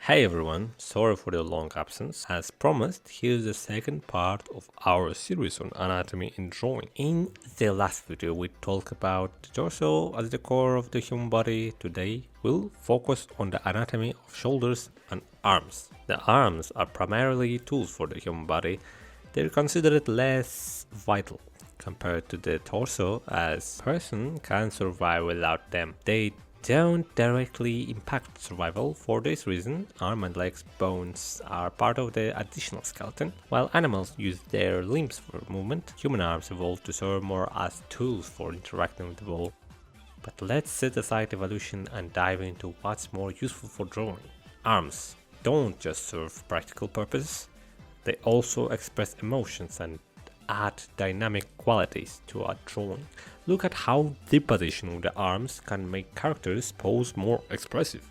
Hey everyone, sorry for the long absence. As promised, here's the second part of our series on anatomy in drawing. In the last video we talked about the torso as the core of the human body. Today we'll focus on the anatomy of shoulders and arms. The arms are primarily tools for the human body. They're considered less vital compared to the torso, as a person can survive without them. They don't directly impact survival. For this reason, arm and legs bones are part of the additional skeleton. While animals use their limbs for movement, human arms evolved to serve more as tools for interacting with the world. But let's set aside evolution and dive into what's more useful for drawing. Arms don't just serve practical purposes, they also express emotions and add dynamic qualities to a drawing. Look at how the position of the arms can make characters' pose more expressive.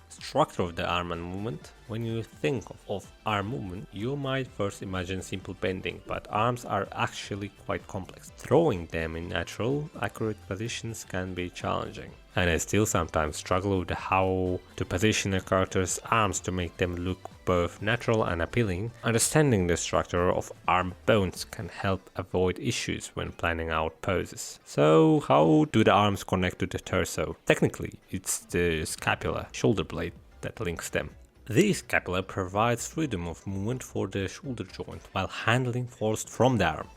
Structure of the arm and movement. When you think of arm movement, you might first imagine simple bending, but arms are actually quite complex. Throwing them in natural, accurate positions can be challenging. And I still sometimes struggle with how to position a character's arms to make them look both natural and appealing. Understanding the structure of arm bones can help avoid issues when planning out poses. So how do the arms connect to the torso? Technically, it's the scapula, shoulder blade, that links them. The scapula provides freedom of movement for the shoulder joint while handling force from the arm.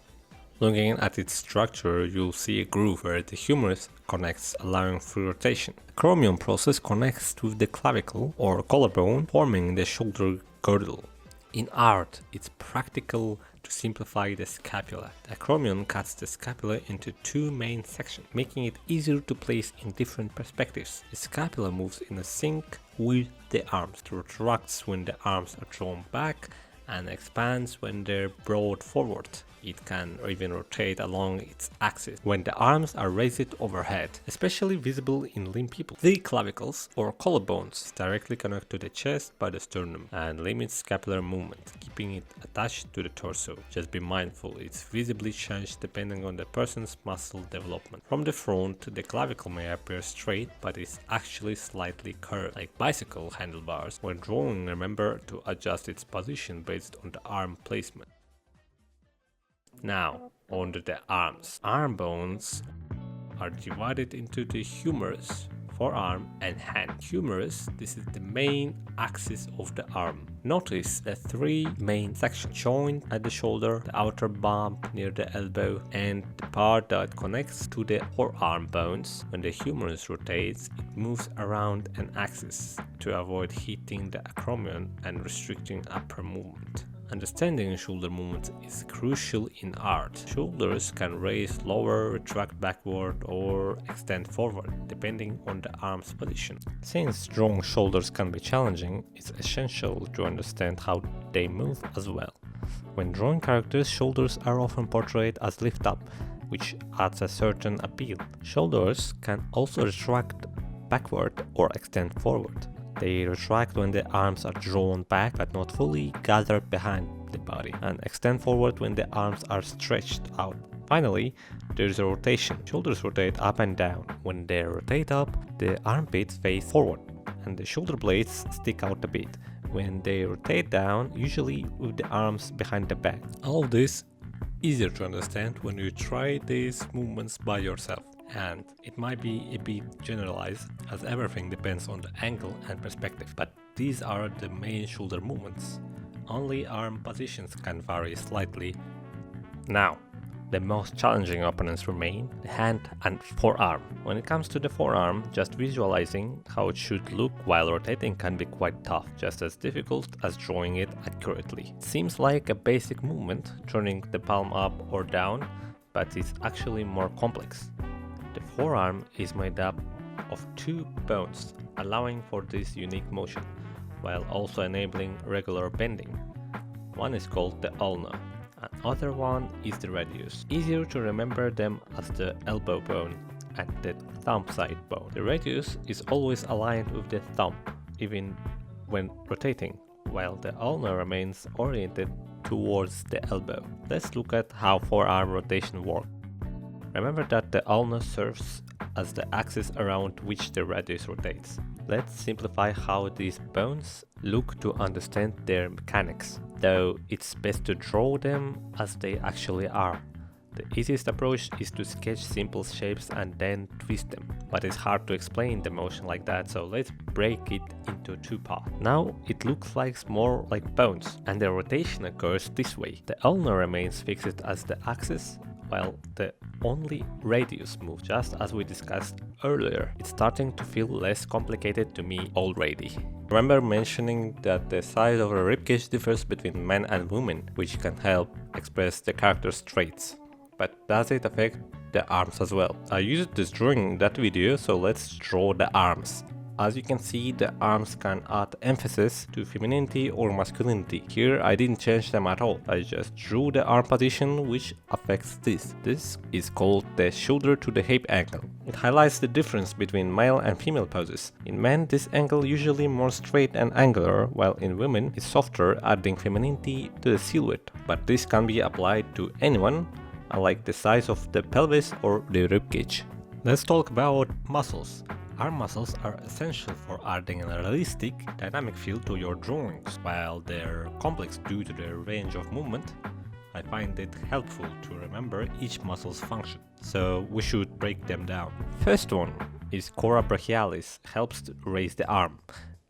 Looking at its structure, you'll see a groove where the humerus connects, allowing free rotation. The acromion process connects with the clavicle or collarbone, forming the shoulder girdle. In art, it's practical to simplify the scapula. The acromion cuts the scapula into two main sections, making it easier to place in different perspectives. The scapula moves in sync with the arms. It retracts when the arms are drawn back and expands when they're brought forward. It can even rotate along its axis when the arms are raised overhead, especially visible in lean people. The clavicles or collarbones directly connect to the chest by the sternum and limit scapular movement, keeping it attached to the torso. Just be mindful, it's visibly changed depending on the person's muscle development. From the front, the clavicle may appear straight, but is actually slightly curved, like bicycle handlebars. When drawing, remember to adjust its position based on the arm placement. Now, onto the arms. Arm bones are divided into the humerus, forearm and hand. Humerus, this is the main axis of the arm. Notice the three main sections: joint at the shoulder, the outer bump near the elbow, and the part that connects to the forearm bones. When the humerus rotates, it moves around an axis to avoid hitting the acromion and restricting upper movement. Understanding shoulder movement is crucial in art. Shoulders can raise lower, retract backward, or extend forward, depending on the arm's position. Since drawing shoulders can be challenging, it's essential to understand how they move as well. When drawing characters, shoulders are often portrayed as lift up, which adds a certain appeal. Shoulders can also retract backward or extend forward. They retract when the arms are drawn back but not fully gathered behind the body, and extend forward when the arms are stretched out. Finally, there is a rotation. Shoulders rotate up and down. When they rotate up, the armpits face forward and the shoulder blades stick out a bit. When they rotate down, usually with the arms behind the back. All this easier to understand when you try these movements by yourself. And it might be a bit generalized, as everything depends on the angle and perspective, but these are the main shoulder movements. Only arm positions can vary slightly. Now, the most challenging opponents remain the hand and forearm. When it comes to the forearm, just visualizing how it should look while rotating can be quite tough, just as difficult as drawing it accurately. It seems like a basic movement, turning the palm up or down, but it's actually more complex. The forearm is made up of two bones, allowing for this unique motion, while also enabling regular bending. One is called the ulna, and other one is the radius. Easier to remember them as the elbow bone and the thumb side bone. The radius is always aligned with the thumb, even when rotating, while the ulna remains oriented towards the elbow. Let's look at how forearm rotation works. Remember that the ulna serves as the axis around which the radius rotates. Let's simplify how these bones look to understand their mechanics, though it's best to draw them as they actually are. The easiest approach is to sketch simple shapes and then twist them, but it's hard to explain the motion like that, so let's break it into two parts. Now it looks like more like bones, and the rotation occurs this way. The ulna remains fixed as the axis, while the only radius moves, just as we discussed earlier. It's starting to feel less complicated to me already. Remember mentioning that the size of a ribcage differs between men and women, which can help express the character's traits. But does it affect the arms as well? I used this drawing in that video, so let's draw the arms. As you can see, the arms can add emphasis to femininity or masculinity. Here I didn't change them at all, I just drew the arm position which affects this. This is called the shoulder to the hip angle. It highlights the difference between male and female poses. In men this angle usually more straight and angular, while in women it's softer, adding femininity to the silhouette. But this can be applied to anyone, unlike the size of the pelvis or the ribcage. Let's talk about muscles. Arm muscles are essential for adding a realistic, dynamic feel to your drawings. While they're complex due to their range of movement, I find it helpful to remember each muscle's function, so we should break them down. First one is cora brachialis, helps to raise the arm.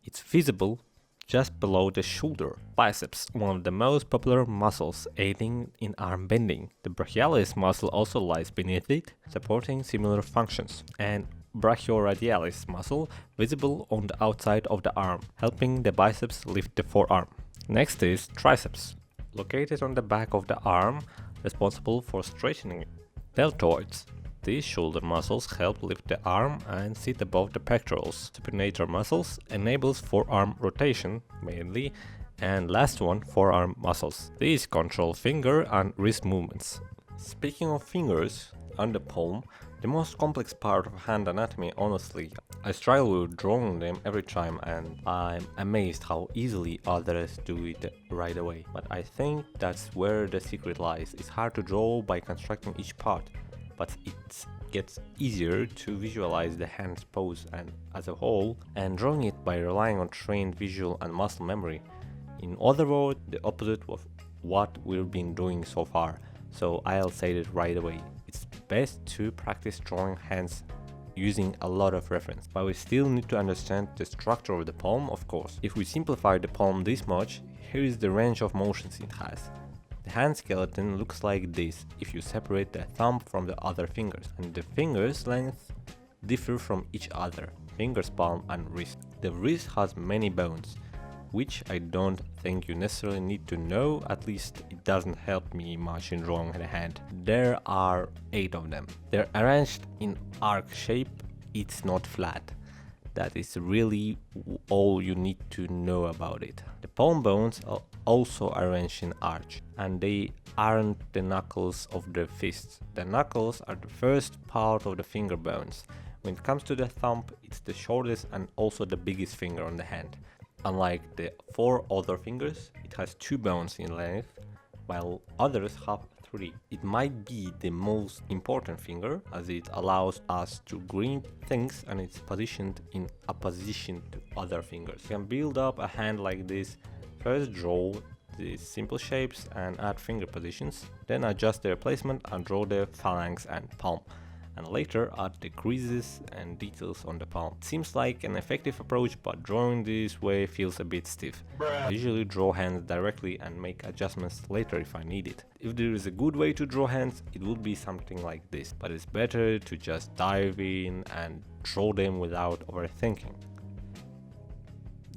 It's visible just below the shoulder. Biceps, one of the most popular muscles aiding in arm bending. The brachialis muscle also lies beneath it, supporting similar functions. And brachioradialis muscle, visible on the outside of the arm, helping the biceps lift the forearm. Next is triceps, located on the back of the arm, responsible for straightening it. Deltoids. These shoulder muscles help lift the arm and sit above the pectorals. Supinator muscles enables forearm rotation mainly, and last one, forearm muscles. These control finger and wrist movements. Speaking of fingers, and the palm, the most complex part of hand anatomy, honestly. I struggle with drawing them every time and I'm amazed how easily others do it right away. But I think that's where the secret lies. It's hard to draw by constructing each part, but it gets easier to visualize the hand's pose and as a whole, and drawing it by relying on trained visual and muscle memory. In other words, the opposite of what we've been doing so far, so I'll say it right away. It's best to practice drawing hands using a lot of reference, but we still need to understand the structure of the palm, of course. If we simplify the palm this much, here is the range of motions it has. The hand skeleton looks like this if you separate the thumb from the other fingers, and the fingers' length differ from each other, fingers, palm and wrist. The wrist has many bones, which I don't think you necessarily need to know, at least it doesn't help me much in drawing the hand. There are 8 of them. They're arranged in arc shape, it's not flat. That is really all you need to know about it. The palm bones are also arranged in arch, and they aren't the knuckles of the fists. The knuckles are the first part of the finger bones. When it comes to the thumb, it's the shortest and also the biggest finger on the hand. Unlike the 4 other fingers, it has 2 bones in length, while others have 3. It might be the most important finger, as it allows us to grip things and it's positioned in opposition to other fingers. You can build up a hand like this. First draw these simple shapes and add finger positions, then adjust their placement and draw the phalanx and palm, and later add the creases and details on the palm. It seems like an effective approach, but drawing this way feels a bit stiff. I usually draw hands directly and make adjustments later if I need it. If there is a good way to draw hands, it would be something like this, but it's better to just dive in and draw them without overthinking.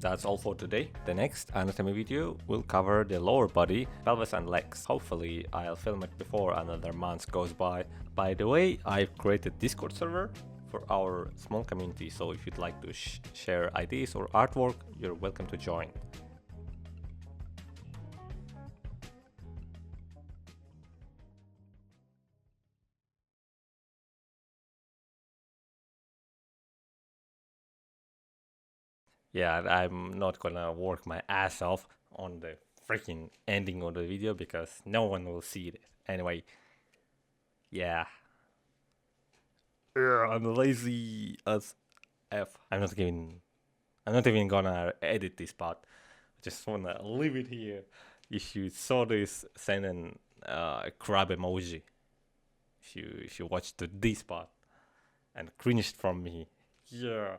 That's all for today. The next anatomy video will cover the lower body, pelvis and legs. Hopefully I'll film it before another month goes by. By the way, I've created Discord server for our small community, so if you'd like to share ideas or artwork, you're welcome to join. Yeah, I'm not gonna work my ass off on the freaking ending of the video because no one will see it. Anyway, yeah. I'm lazy as F. I'm not giving I'm not even gonna edit this part. I just wanna leave it here. If you saw this, send an crab emoji. If you watched this part and cringed from me, yeah.